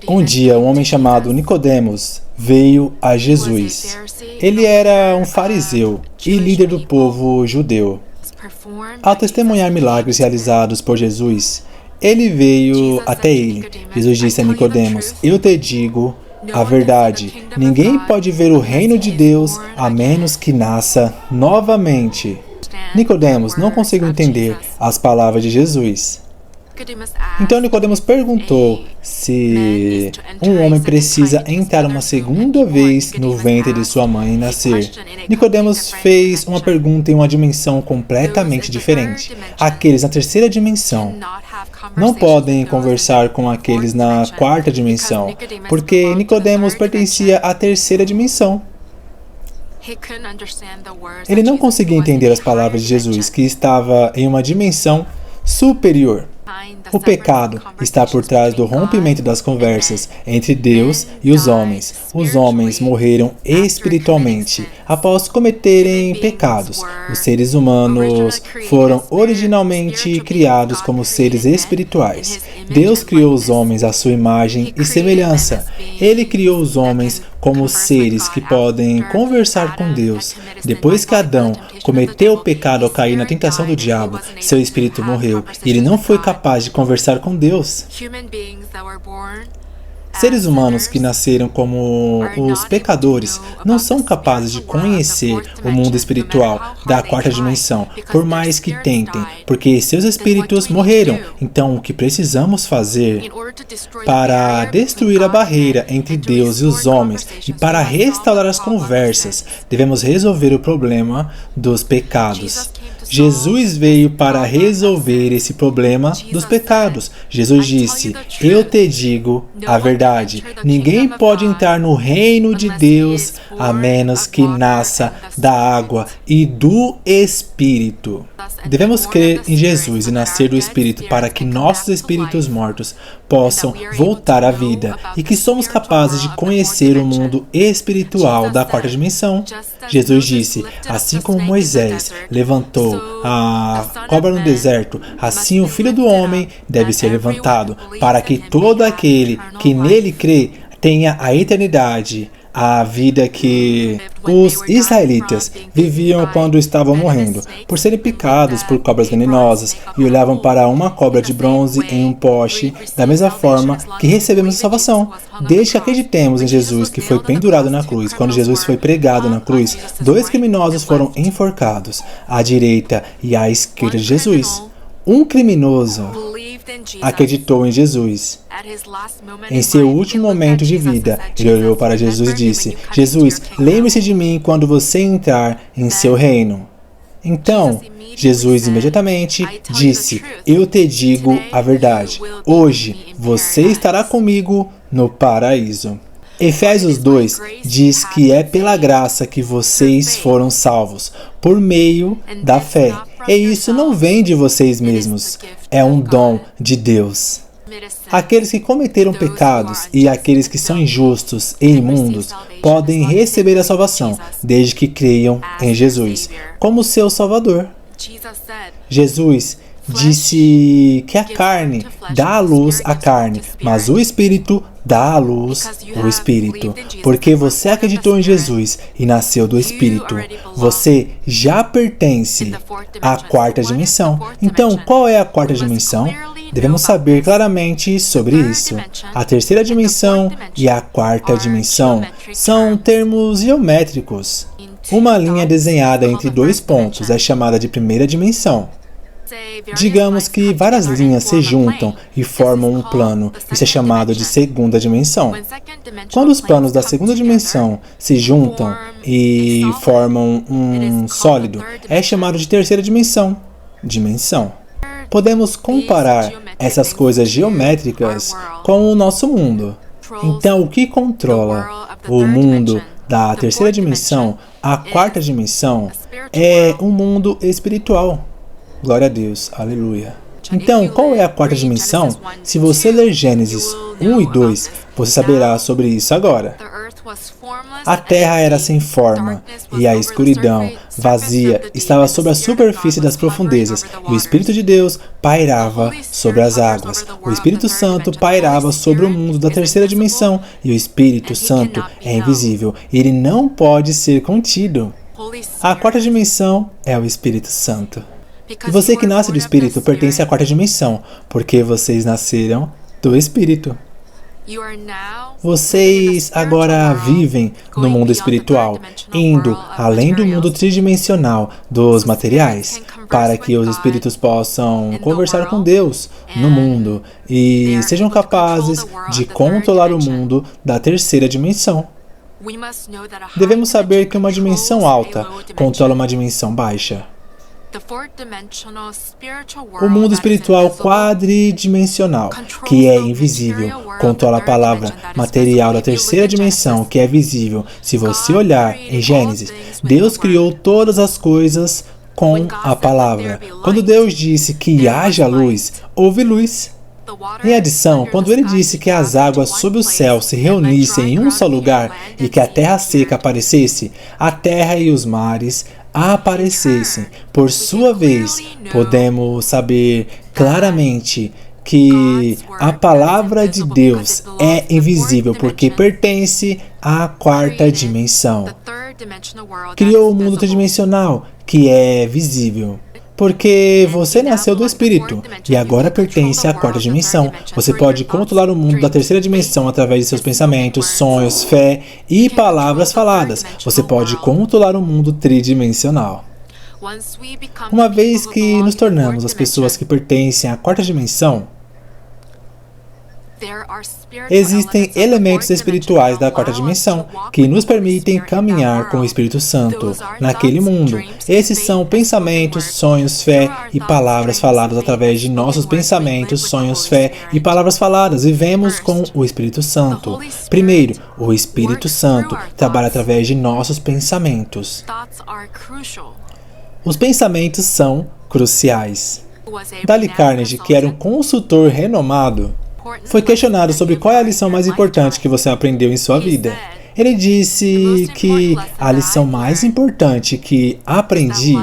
Um dia, um homem chamado Nicodemos veio a Jesus. Ele era um fariseu e líder do povo judeu. Ao testemunhar milagres realizados por Jesus, ele veio até ele. Jesus disse a Nicodemos: "Eu te digo a verdade. Ninguém pode ver o reino de Deus a menos que nasça novamente." Nicodemos não conseguiu entender as palavras de Jesus. Então Nicodemos perguntou se um homem precisa entrar uma segunda vez no ventre de sua mãe e nascer. Nicodemos fez uma pergunta em uma dimensão completamente diferente. Aqueles na terceira dimensão não podem conversar com aqueles na quarta dimensão, porque Nicodemos pertencia à terceira dimensão. Ele não conseguia entender as palavras de Jesus, que estava em uma dimensão superior. O pecado está por trás do rompimento das conversas entre Deus e os homens. Os homens morreram espiritualmente após cometerem pecados. Os seres humanos foram originalmente criados como seres espirituais. Deus criou os homens à sua imagem e semelhança. Ele criou os homens como seres que podem conversar com Deus. Depois que Adão cometeu o pecado ao cair na tentação do diabo, seu espírito morreu e ele não foi capaz de conversar com Deus. Seres humanos que nasceram como os pecadores não são capazes de conhecer o mundo espiritual da quarta dimensão, por mais que tentem, porque seus espíritos morreram. Então, o que precisamos fazer para destruir a barreira entre Deus e os homens e para restaurar as conversas, devemos resolver o problema dos pecados. Jesus veio para resolver esse problema dos pecados. Jesus disse: "Eu te digo a verdade. Ninguém pode entrar no reino de Deus a menos que nasça da água e do Espírito." Devemos crer em Jesus e nascer do Espírito para que nossos espíritos mortos possam voltar à vida e que somos capazes de conhecer o mundo espiritual da quarta dimensão. Jesus disse: "Assim como Moisés levantou a cobra no deserto, assim o Filho do Homem deve ser levantado, para que todo aquele que nele crê tenha a eternidade." A vida que os israelitas viviam quando estavam morrendo, por serem picados por cobras venenosas, e olhavam para uma cobra de bronze em um poste, da mesma forma que recebemos a salvação. Desde que acreditemos em Jesus, que foi pendurado na cruz. Quando Jesus foi pregado na cruz, 2 criminosos foram enforcados, à direita e à esquerda de Jesus. Um criminoso acreditou em Jesus. Em seu último momento de vida, ele olhou para Jesus e disse: "Jesus, lembre-se de mim quando você entrar em seu reino." Então, Jesus imediatamente disse: "Eu te digo a verdade. Hoje você estará comigo no paraíso." Efésios 2 diz que é pela graça que vocês foram salvos, por meio da fé. E isso não vem de vocês mesmos, é um dom de Deus. Aqueles que cometeram pecados e aqueles que são injustos e imundos podem receber a salvação, desde que creiam em Jesus como seu Salvador. Jesus disse que a carne dá à luz a carne, mas o Espírito dá à luz o Espírito. Porque você acreditou em Jesus e nasceu do Espírito, você já pertence à quarta dimensão. Então, qual é a quarta dimensão? Devemos saber claramente sobre isso. A terceira dimensão e a quarta dimensão são termos geométricos. Uma linha desenhada entre 2 pontos é chamada de primeira dimensão. Digamos que várias linhas se juntam e formam um plano. Isso é chamado de segunda dimensão. Quando os planos da segunda dimensão se juntam e formam um sólido, é chamado de terceira dimensão. Podemos comparar essas coisas geométricas com o nosso mundo. Então, o que controla o mundo da terceira dimensão, a quarta dimensão, é um mundo espiritual. Glória a Deus, aleluia. Então, qual é a quarta dimensão? Se você ler Gênesis 1 e 2, você saberá sobre isso agora. A terra era sem forma, e a escuridão, vazia, estava sobre a superfície das profundezas, e o Espírito de Deus pairava sobre as águas. O Espírito Santo pairava sobre o mundo da terceira dimensão, e o Espírito Santo é invisível, e ele não pode ser contido. A quarta dimensão é o Espírito Santo. E você que nasce do Espírito pertence à quarta dimensão, porque vocês nasceram do Espírito. Vocês agora vivem no mundo espiritual, indo além do mundo tridimensional dos materiais, para que os espíritos possam conversar com Deus no mundo e sejam capazes de controlar o mundo da terceira dimensão. Devemos saber que uma dimensão alta controla uma dimensão baixa. O mundo espiritual quadridimensional, que é invisível, controla a palavra material da terceira dimensão, que é visível. Se você olhar em Gênesis, Deus criou todas as coisas com a palavra. Quando Deus disse que haja luz, houve luz. Em adição, quando ele disse que as águas sob o céu se reunissem em um só lugar e que a terra seca aparecesse, a terra e os mares aparecessem. Por sua vez, podemos saber claramente que a palavra de Deus é invisível porque pertence à quarta dimensão. Criou o mundo tridimensional, que é visível. Porque você nasceu do Espírito e agora pertence à quarta dimensão. Você pode controlar o mundo da terceira dimensão através de seus pensamentos, sonhos, fé e palavras faladas. Você pode controlar o mundo tridimensional. Uma vez que nos tornamos as pessoas que pertencem à quarta dimensão, existem elementos espirituais da quarta dimensão que nos permitem caminhar com o Espírito Santo naquele mundo. Esses são pensamentos, sonhos, fé e palavras faladas através de nossos pensamentos, sonhos, fé e palavras faladas. Vivemos com o Espírito Santo. Primeiro, o Espírito Santo trabalha através de nossos pensamentos. Os pensamentos são cruciais. Dale Carnegie, que era um consultor renomado, foi questionado sobre qual é a lição mais importante que você aprendeu em sua vida. Ele disse que a lição mais importante que aprendi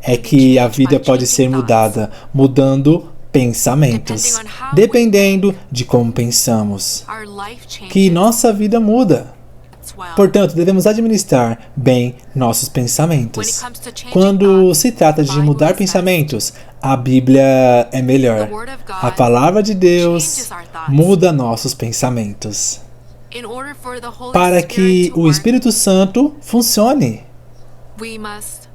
é que a vida pode ser mudada mudando pensamentos, dependendo de como pensamos, que nossa vida muda. Portanto, devemos administrar bem nossos pensamentos. Quando se trata de mudar pensamentos, a Bíblia é melhor. A palavra de Deus muda nossos pensamentos. Para que o Espírito Santo funcione,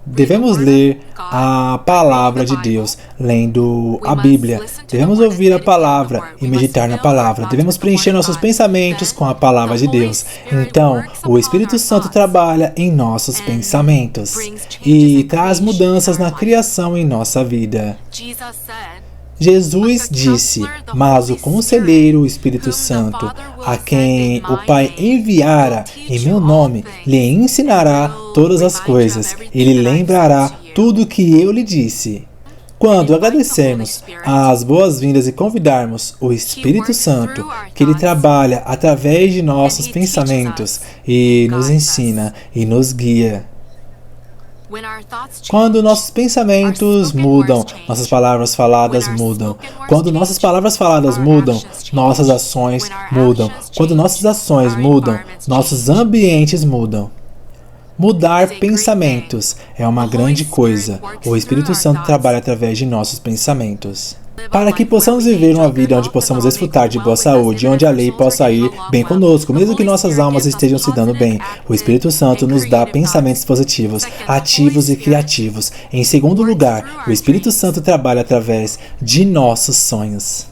devemos ler a palavra de Deus, lendo a Bíblia. Devemos ouvir a palavra e meditar na palavra. Devemos preencher nossos pensamentos com a palavra de Deus. Então, o Espírito Santo trabalha em nossos pensamentos e traz mudanças na criação em nossa vida. Jesus disse, mas o Conselheiro, o Espírito Santo, a quem o Pai enviara em meu nome, lhe ensinará todas as coisas, ele lembrará tudo o que eu lhe disse. Quando agradecermos as boas-vindas e convidarmos o Espírito Santo, que ele trabalha através de nossos pensamentos e nos ensina e nos guia. Quando nossos pensamentos mudam, nossas palavras faladas mudam. Quando nossas palavras faladas mudam, nossas ações mudam. Quando nossas ações mudam, nossos ambientes mudam. Mudar pensamentos é uma grande coisa. O Espírito Santo trabalha através de nossos pensamentos. Para que possamos viver uma vida onde possamos desfrutar de boa saúde, onde a lei possa ir bem conosco, mesmo que nossas almas estejam se dando bem, o Espírito Santo nos dá pensamentos positivos, ativos e criativos. Em segundo lugar, o Espírito Santo trabalha através de nossos sonhos.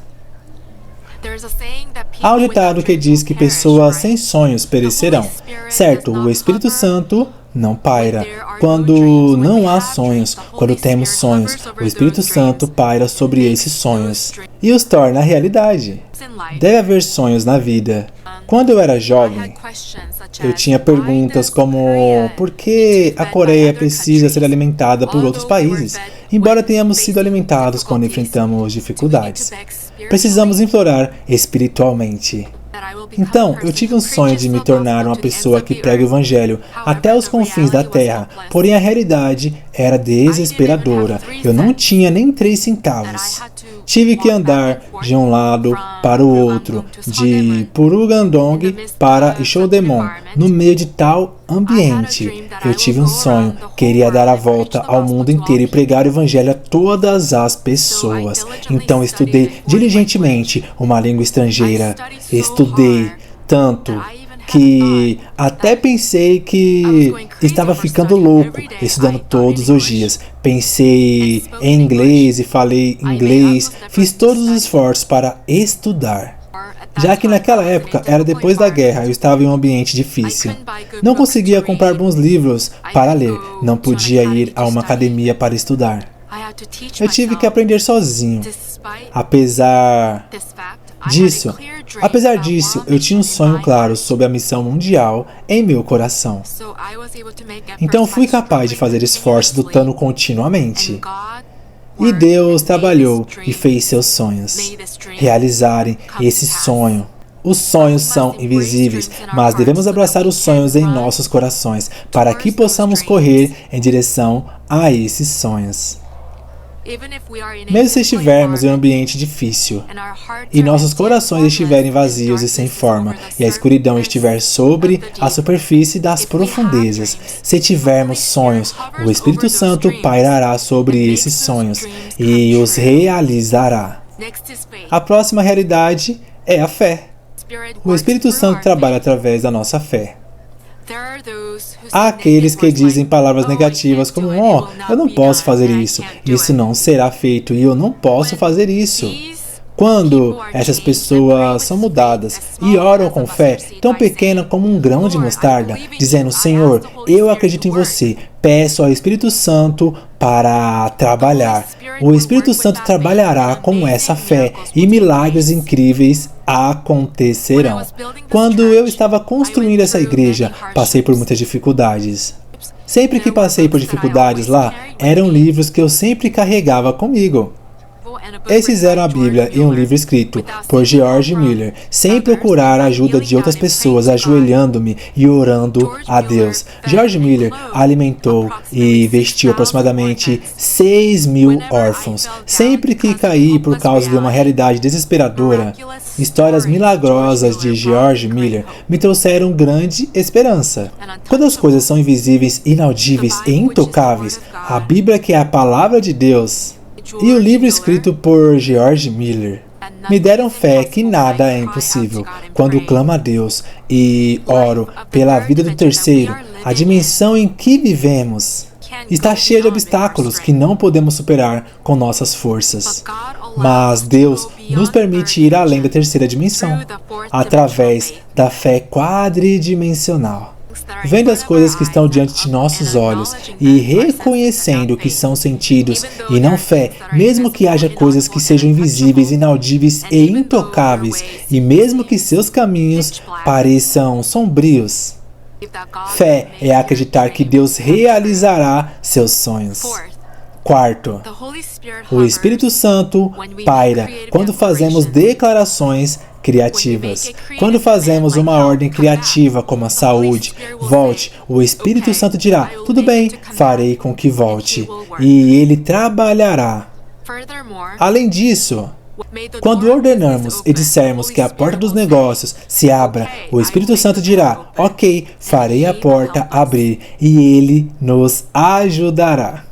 Há um ditado que diz que pessoas sem sonhos perecerão. Certo, o Espírito Santo não paira quando não há sonhos. Quando temos sonhos, o Espírito Santo paira sobre esses sonhos e os torna realidade. Deve haver sonhos na vida. Quando eu era jovem, eu tinha perguntas como por que a Coreia precisa ser alimentada por outros países, embora tenhamos sido alimentados quando enfrentamos dificuldades. Precisamos implorar espiritualmente Então, eu tive um sonho de me tornar uma pessoa que prega o evangelho até os confins da terra, porém a realidade era desesperadora. Eu não tinha nem 3 centavos. Tive que andar de um lado para o outro, de Purugandong para Ishodemon, no meio de tal ambiente. Eu tive um sonho, queria dar a volta ao mundo inteiro e pregar o evangelho a todas as pessoas. Então estudei diligentemente uma língua estrangeira. Estudei tanto que até pensei que estava ficando louco estudando todos os dias. Pensei em inglês e falei inglês, fiz todos os esforços para estudar. Já que naquela época era depois da guerra, eu estava em um ambiente difícil. Não conseguia comprar bons livros para ler, não podia ir a uma academia para estudar. Eu tive que aprender sozinho. Apesar disso, eu tinha um sonho claro sobre a missão mundial em meu coração. Então fui capaz de fazer esforços lutando continuamente. E Deus trabalhou e fez seus sonhos realizarem esse sonho. Os sonhos são invisíveis, mas devemos abraçar os sonhos em nossos corações para que possamos correr em direção a esses sonhos. Mesmo se estivermos em um ambiente difícil e nossos corações estiverem vazios e sem forma, e a escuridão estiver sobre a superfície das profundezas, se tivermos sonhos, o Espírito Santo pairará sobre esses sonhos e os realizará. A próxima realidade é a fé. O Espírito Santo trabalha através da nossa fé. Há aqueles que dizem palavras negativas como eu não posso fazer isso não será feito e eu não posso fazer isso. Quando essas pessoas são mudadas e oram com fé, tão pequena como um grão de mostarda, dizendo, Senhor, eu acredito em você, peço ao Espírito Santo para trabalhar. O Espírito Santo trabalhará com essa fé e milagres incríveis acontecerão. Quando eu estava construindo essa igreja, passei por muitas dificuldades. Sempre que passei por dificuldades lá, eram livros que eu sempre carregava comigo. Esses eram a Bíblia e um livro escrito por George Miller, sem procurar a ajuda de outras pessoas, ajoelhando-me e orando a Deus. George Miller alimentou e vestiu aproximadamente 6.000 órfãos. Sempre que caí por causa de uma realidade desesperadora, histórias milagrosas de George Miller me trouxeram grande esperança. Quando as coisas são invisíveis, inaudíveis e intocáveis, a Bíblia, que é a palavra de Deus, e o livro escrito por George Miller me deram fé que nada é impossível. Quando clamo a Deus e oro pela vida do terceiro, a dimensão em que vivemos está cheia de obstáculos que não podemos superar com nossas forças. Mas Deus nos permite ir além da terceira dimensão, através da fé quadridimensional. Vendo as coisas que estão diante de nossos olhos e reconhecendo que são sentidos e não fé, mesmo que haja coisas que sejam invisíveis, inaudíveis e intocáveis, e mesmo que seus caminhos pareçam sombrios. Fé é acreditar que Deus realizará seus sonhos. Quarto, o Espírito Santo paira quando fazemos declarações criativas. Quando fazemos uma ordem criativa como a saúde, volte, o Espírito Santo dirá, tudo bem, farei com que volte, e ele trabalhará. Além disso, quando ordenarmos e dissermos que a porta dos negócios se abra, o Espírito Santo dirá, ok, farei a porta abrir, e ele nos ajudará.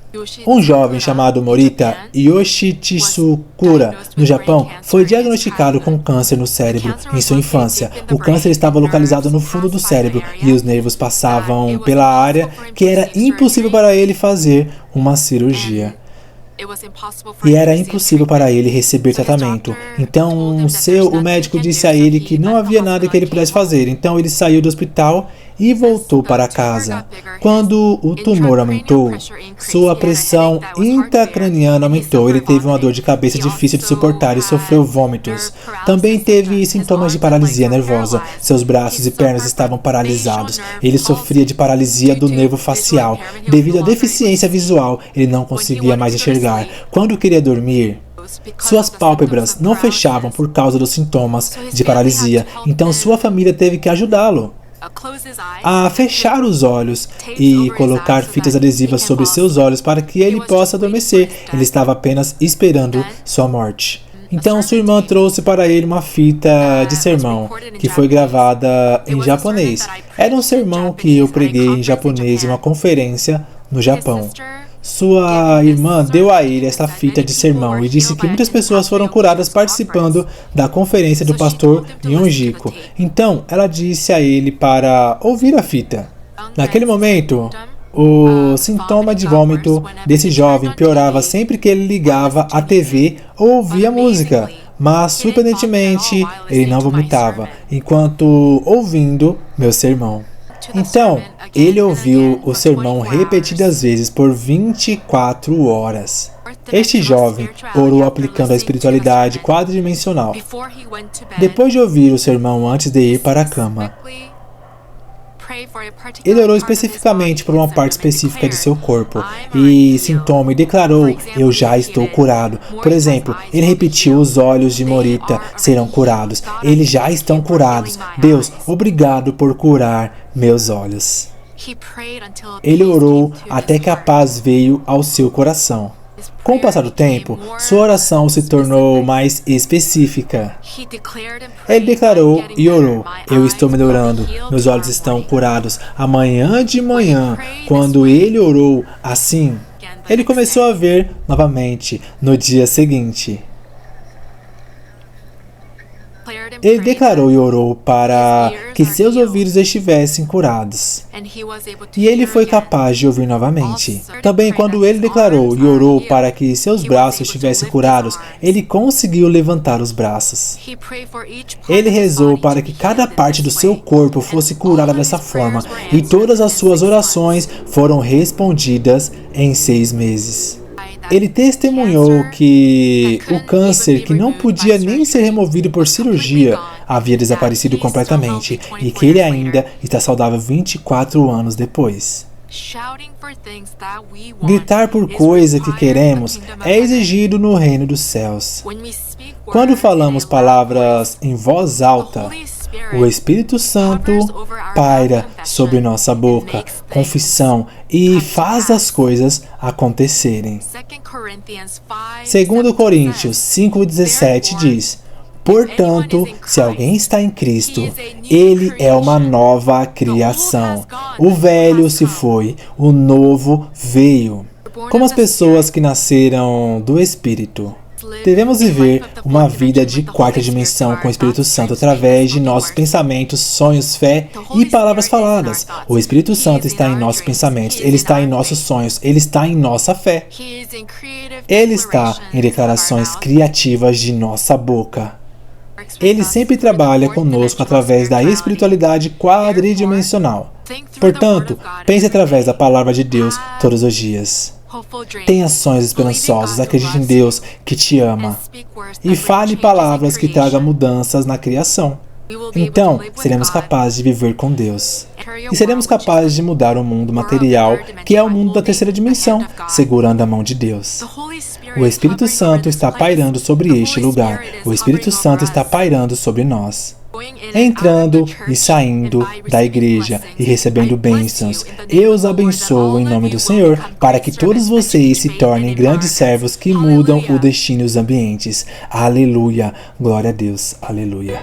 Um jovem chamado Morita Yoshitsukura, no Japão, foi diagnosticado com câncer no cérebro em sua infância. O câncer estava localizado no fundo do cérebro e os nervos passavam pela área que era impossível para ele fazer uma cirurgia. E era impossível para ele receber tratamento. Então, o médico disse a ele que não havia nada que ele pudesse fazer. Então, ele saiu do hospital e voltou para casa. Quando o tumor aumentou, sua pressão intracraniana aumentou. Ele teve uma dor de cabeça difícil de suportar e sofreu vômitos. Também teve sintomas de paralisia nervosa. Seus braços e pernas estavam paralisados. Ele sofria de paralisia do nervo facial. Devido à deficiência visual, ele não conseguia mais enxergar. Quando queria dormir, Suas pálpebras não fechavam por causa dos sintomas de paralisia, então sua família teve que ajudá-lo a fechar os olhos e colocar fitas adesivas sobre seus olhos para que ele possa adormecer. Ele estava apenas esperando sua morte. Então sua irmã trouxe para ele uma fita de sermão que foi gravada em japonês. Era um sermão que eu preguei em japonês em uma conferência no Japão. Sua irmã deu a ele esta fita de sermão e disse que muitas pessoas foram curadas participando da conferência do pastor Nyonjiko. Então, ela disse a ele para ouvir a fita. Naquele momento, o sintoma de vômito desse jovem piorava sempre que ele ligava a TV ou ouvia música. Mas, surpreendentemente, ele não vomitava enquanto ouvindo meu sermão. Então, ele ouviu o sermão repetidas vezes por 24 horas. Este jovem orou aplicando a espiritualidade quadridimensional. Depois de ouvir o sermão antes de ir para a cama, ele orou especificamente por uma parte específica de seu corpo e sintoma e declarou: eu já estou curado. Por exemplo, ele repetiu: os olhos de Morita serão curados. Eles já estão curados. Deus, obrigado por curar meus olhos. Ele orou até que a paz veio ao seu coração. Com o passar do tempo, sua oração se tornou mais específica. Ele declarou e orou: eu estou melhorando, meus olhos estão curados. Amanhã de manhã, quando ele orou assim, ele começou a ver novamente no dia seguinte. Ele declarou e orou para que seus ouvidos estivessem curados. E ele foi capaz de ouvir novamente. Também, quando ele declarou e orou para que seus braços estivessem curados, ele conseguiu levantar os braços. Ele rezou para que cada parte do seu corpo fosse curada dessa forma, e todas as suas orações foram respondidas em 6 meses. Ele testemunhou que o câncer, que não podia nem ser removido por cirurgia, havia desaparecido completamente e que ele ainda está saudável 24 anos depois. Gritar por coisa que queremos é exigido no reino dos céus. Quando falamos palavras em voz alta, o Espírito Santo paira sobre nossa boca, confissão, e faz as coisas acontecerem. 2 Coríntios 5,17 diz: portanto, se alguém está em Cristo, ele é uma nova criação. O velho se foi, o novo veio. Como as pessoas que nasceram do Espírito, devemos viver uma vida de quarta dimensão com o Espírito Santo através de nossos pensamentos, sonhos, fé e palavras faladas. O Espírito Santo está em nossos pensamentos, ele está em nossos sonhos, ele está em nossa fé. Ele está em declarações criativas de nossa boca. Ele sempre trabalha conosco através da espiritualidade quadridimensional. Portanto, pense através da palavra de Deus todos os dias. Tenha sonhos esperançosos, acredite em Deus que te ama e fale palavras que tragam mudanças na criação. Então, seremos capazes de viver com Deus. E seremos capazes de mudar o mundo material, que é o mundo da terceira dimensão, segurando a mão de Deus. O Espírito Santo está pairando sobre este lugar. O Espírito Santo está pairando sobre nós. Entrando e saindo da igreja e recebendo bênçãos. Eu os abençoo em nome do Senhor, para que todos vocês se tornem grandes servos que mudam o destino e os ambientes. Aleluia. Glória a Deus. Aleluia.